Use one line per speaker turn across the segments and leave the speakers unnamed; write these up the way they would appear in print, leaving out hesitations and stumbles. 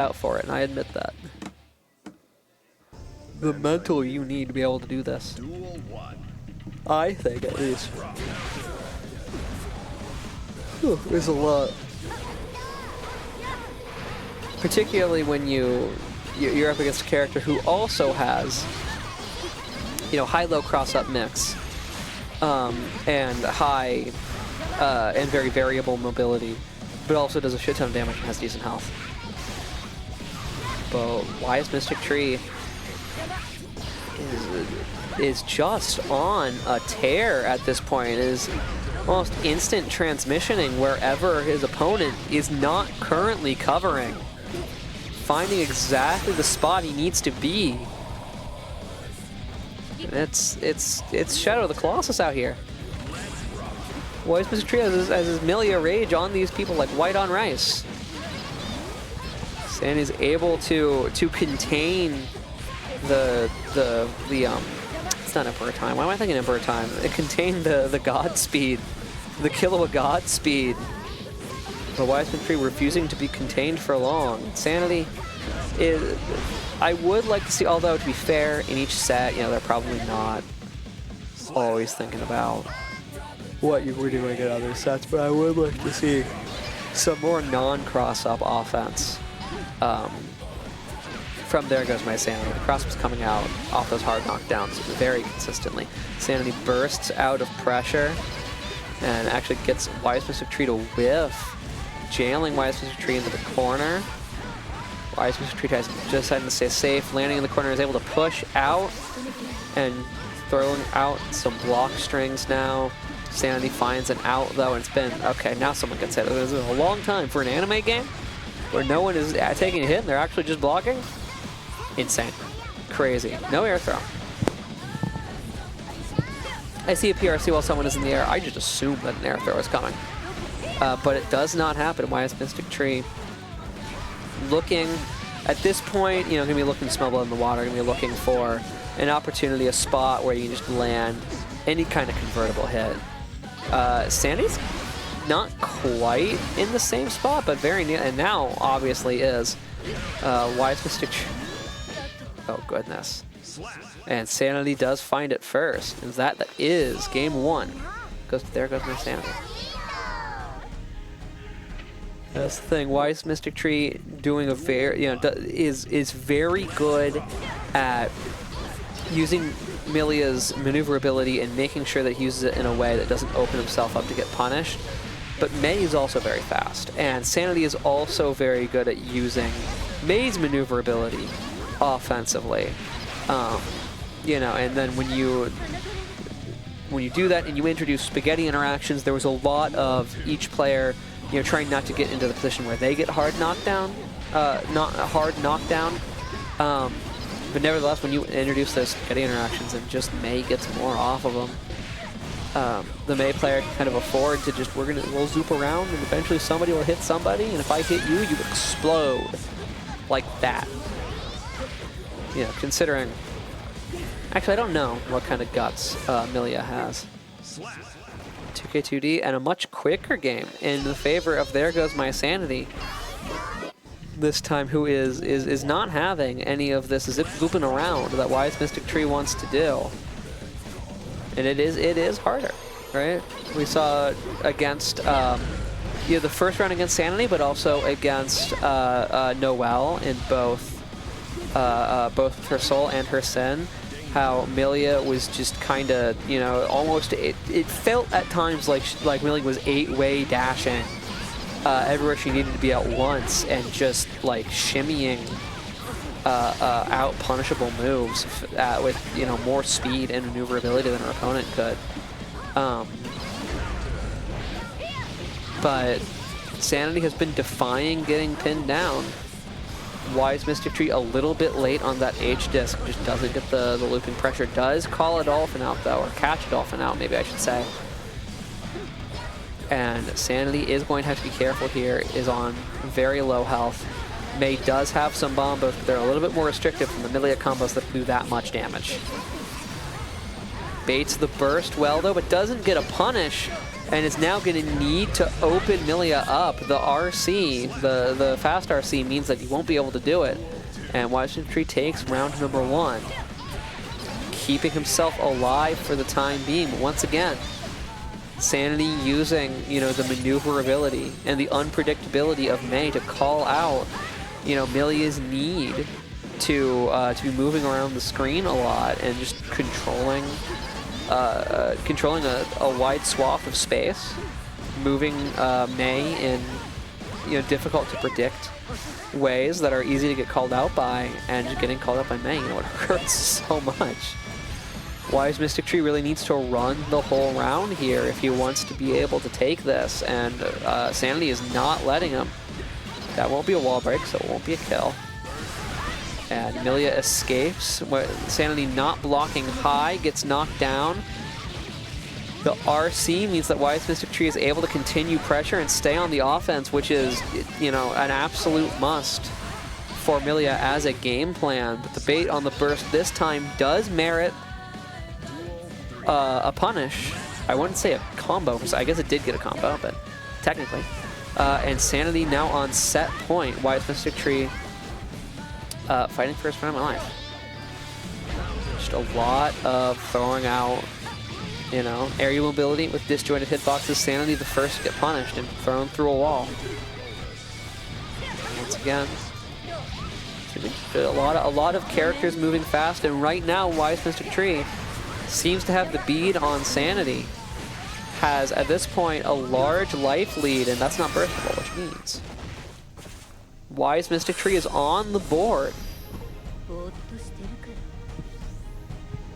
out for it, and I admit that. The mental you need to be able to do this. I think, at least. Whew, there's a lot. Particularly when you're up against a character who also has, you know, high-low cross-up mix, and high and very variable mobility, but also does a shit ton of damage and has decent health. But WiseMysticTree is just on a tear at this point. It is almost instant transmissioning wherever his opponent is not currently covering, finding exactly the spot he needs to be. And it's Shadow the Colossus out here. WiseMysticTree has his Millia rage on these people like white on rice. And is able to contain the it's not Emperor Time. Why am I thinking Emperor Time? It contained the God speed, the Killua God speed. But WiseMysticTree refusing to be contained for long. Sanity is, I would like to see, although to be fair, in each set, you know, they're probably not always thinking about what you were doing in other sets, but I would like to see some more non-cross-up offense. From ThereGoesMySanity. The cross-up's coming out off those hard knockdowns very consistently. Sanity bursts out of pressure and actually gets WiseMysticTree to whiff, jailing WiseMysticTree into the corner. WiseMysticTree has just decided to stay safe, landing in the corner, is able to push out and throwing out some block strings now. Sanity finds an out though, and it's been, okay, now someone gets hit. This is a long time for an anime game where no one is taking a hit and they're actually just blocking. Insane. Crazy. No air throw. I see a PRC while someone is in the air. I just assume that an air throw is coming. But it does not happen. WiseMysticTree looking, at this point, you know, going to be looking to smell blood in the water, going to be looking for an opportunity, a spot where you can just land any kind of convertible hit. Sanity's not quite in the same spot, but very near, and now obviously is. WiseMysticTree. Oh goodness. And Sanity does find it first. And that is game one. There goes my Sanity. That's the thing. WiseMysticTree doing a very, you know, is very good at using Millia's maneuverability and making sure that he uses it in a way that doesn't open himself up to get punished. But Mei is also very fast, and Sanity is also very good at using Mei's maneuverability offensively. You know, and then when you do that and you introduce spaghetti interactions, there was a lot of each player, you know, trying not to get into the position where they get hard knockdown, but nevertheless, when you introduce those spaghetti interactions and just Mei gets more off of them, the Mei player can kind of afford to just, we'll zoop around and eventually somebody will hit somebody, and if I hit you, you explode like that. You know, considering, actually I don't know what kind of guts Millia has. 2K2D and a much quicker game in the favor of ThereGoesMySanity this time, who is not having any of this zip-looping around that WiseMysticTree wants to do. And it is harder, right? We saw against you know, the first round against Sanity, but also against Noelle in both her Soul and her Sin, how Millia was just kind of, you know, almost, it felt at times like Millia was 8-way dashing everywhere she needed to be at once and just like shimmying out punishable moves with, you know, more speed and maneuverability than her opponent could. But Sanity has been defying getting pinned down. WiseMysticTree a little bit late on that H disc, just doesn't get the looping pressure. Does call a dolphin out though, or catch a dolphin out maybe I should say. And Sanity is going to have to be careful here, is on very low health. Mei does have some bombos, but they're a little bit more restrictive from the Millia combos that do that much damage. Baits the burst well though, but doesn't get a punish, and is now going to need to open Millia up. The RC, the fast RC, means that he won't be able to do it. And WiseMysticTree takes round number 1, keeping himself alive for the time being. Once again, Sanity using, you know, the maneuverability and the unpredictability of May to call out, you know, Millia's need to be moving around the screen a lot and just controlling a wide swath of space, moving May in, you know, difficult to predict ways that are easy to get called out by, and just getting called out by May, you know, it hurts so much. WiseMysticTree really needs to run the whole round here if he wants to be able to take this, and Sanity is not letting him. That won't be a wall break, so it won't be a kill. And Millia escapes. Sanity not blocking high, gets knocked down. The RC means that WiseMysticTree is able to continue pressure and stay on the offense, which is, you know, an absolute must for Millia as a game plan. But the bait on the burst this time does merit a punish. I wouldn't say a combo, I guess it did get a combo, but technically. And Sanity now on set point. WiseMysticTree fighting for his friend of my life. Just a lot of throwing out, you know, area mobility with disjointed hitboxes. Sanity the first to get punished and thrown through a wall. Once again, a lot of characters moving fast, and right now WiseMysticTree seems to have the bead on Sanity. Has at this point a large life lead, and that's not burstable, which means WiseMysticTree is on the board.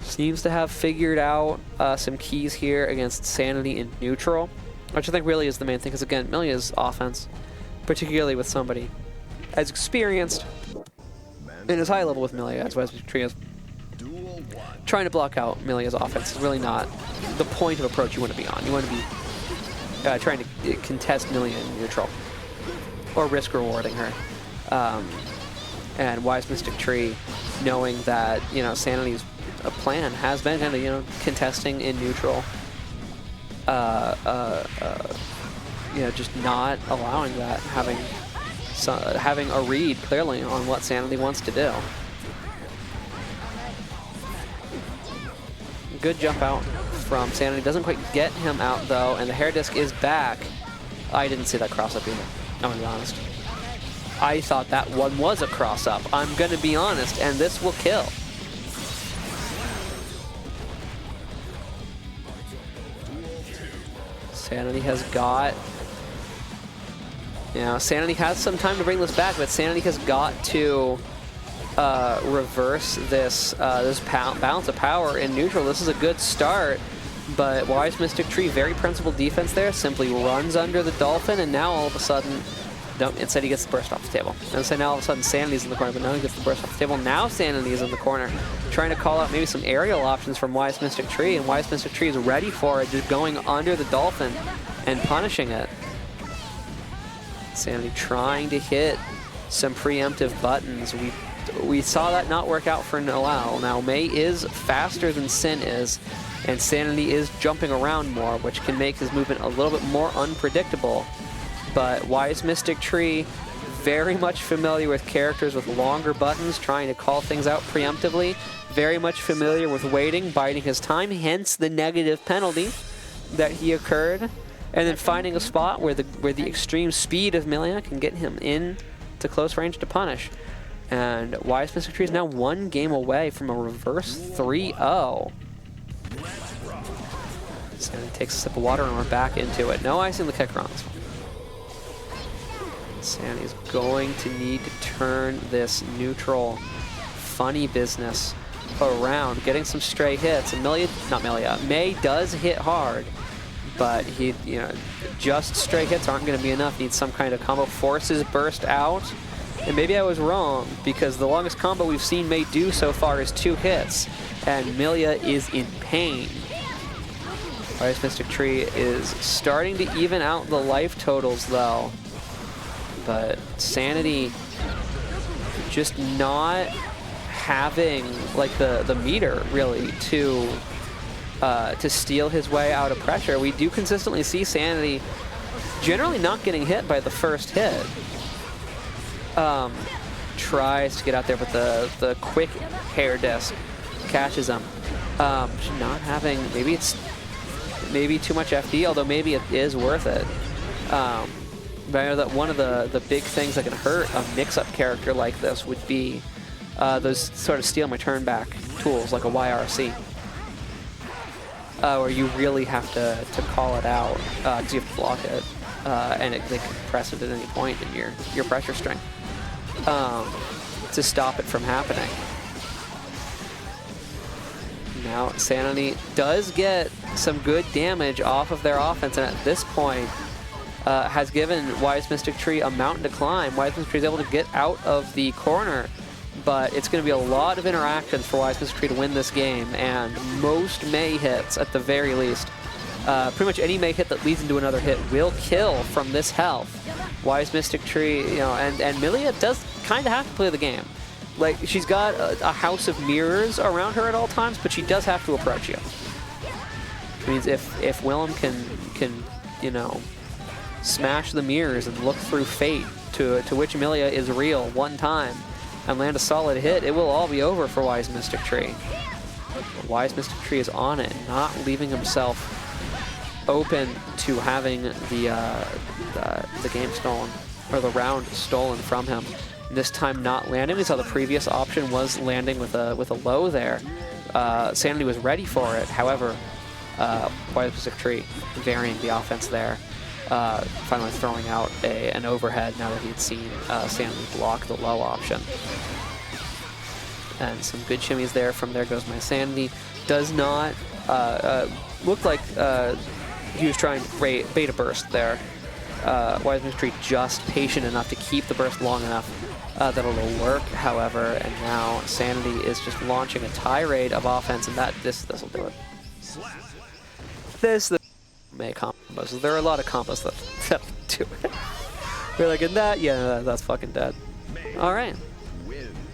Seems to have figured out some keys here against Sanity in neutral, which I think really is the main thing, because again, Millia's offense, particularly with somebody as experienced and as high level with Millia as WiseMysticTree is, trying to block out Millia's offense is really not the point of approach you want to be on. You want to be trying to contest Millia in neutral, or risk rewarding her. And WiseMysticTree, knowing that, you know, Sanity's plan has been kind of, you know, contesting in neutral, you know, just not allowing that, having a read clearly on what Sanity wants to do. Good jump out from Sanity. Doesn't quite get him out though, and the hair disc is back. I didn't see that cross up either, I'm gonna be honest. I thought that one was a cross up, I'm gonna be honest, and this will kill. Sanity has got, you know, Sanity has some time to bring this back, but Sanity has got to reverse this balance of power in neutral. This is a good start, but WiseMysticTree, very principled defense there, simply runs under the Dolphin, and now all of a sudden, instead he gets the burst off the table. And so now all of a sudden Sanity's in the corner, but now he gets the burst off the table. Now Sanity is in the corner, trying to call out maybe some aerial options from WiseMysticTree, and WiseMysticTree is ready for it, just going under the Dolphin and punishing it. Sanity trying to hit some preemptive buttons. We saw that not work out for Noel. Now May is faster than Sin is, and Sanity is jumping around more, which can make his movement a little bit more unpredictable. But WiseMysticTree, very much familiar with characters with longer buttons, trying to call things out preemptively. Very much familiar with waiting, biding his time, hence the negative penalty that he occurred. And then finding a spot where the extreme speed of Millia can get him in to close range to punish. And WiseMysticTree is now one game away from a reverse 3-0. Sanity takes a sip of water and we're back into it. No icing the kicker on this one. Sanity's going to need to turn this neutral funny business around, getting some stray hits. And May does hit hard, but he, you know, just stray hits aren't going to be enough. Needs some kind of combo. Forces burst out. And maybe I was wrong, because the longest combo we've seen May do so far is 2 hits, and Millia is in pain. WiseMysticTree is starting to even out the life totals though, but Sanity just not having like the meter really to to steal his way out of pressure. We do consistently see Sanity generally not getting hit by the first hit. Tries to get out there, but the quick hair disc catches him. Not having, maybe it's too much FD, although maybe it is worth it. But I know that one of the big things that can hurt a mix-up character like this would be those sort of steal my turn back tools, like a YRC. Where you really have to call it out, because you have to block it, and they can press it at any point in your pressure string to stop it from happening. Now Sanity does get some good damage off of their offense, and at this point has given WiseMysticTree a mountain to climb. WiseMysticTree is able to get out of the corner, but it's going to be a lot of interactions for WiseMysticTree to win this game, and most May hits at the very least. Pretty much any May hit that leads into another hit will kill from this health. WiseMysticTree, you know, and Millia does kind of have to play the game. Like, she's got a house of mirrors around her at all times, but she does have to approach you. Which means if Willem can you know, smash the mirrors and look through fate to which Millia is real one time and land a solid hit, it will all be over for WiseMysticTree. WiseMysticTree is on it, not leaving himself open to having the game stolen, or the round stolen from him. This time not landing. We saw the previous option was landing with a low there. Sanity was ready for it. However, WiseMysticTree varying the offense there. Finally throwing out an overhead now that he had seen Sanity block the low option. And some good shimmies there from ThereGoesMySanity. Does not look like he was trying beta burst there. WiseMysticTree just patient enough to keep the burst long enough that it'll work, however, and now Sanity is just launching a tirade of offense, and this will do it. This May combos. There are a lot of combos that do it. We're like, in that? Yeah, that's fucking dead. Alright.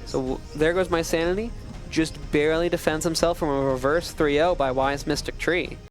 So ThereGoesMySanity just barely defends himself from a reverse 3-0 by WiseMysticTree.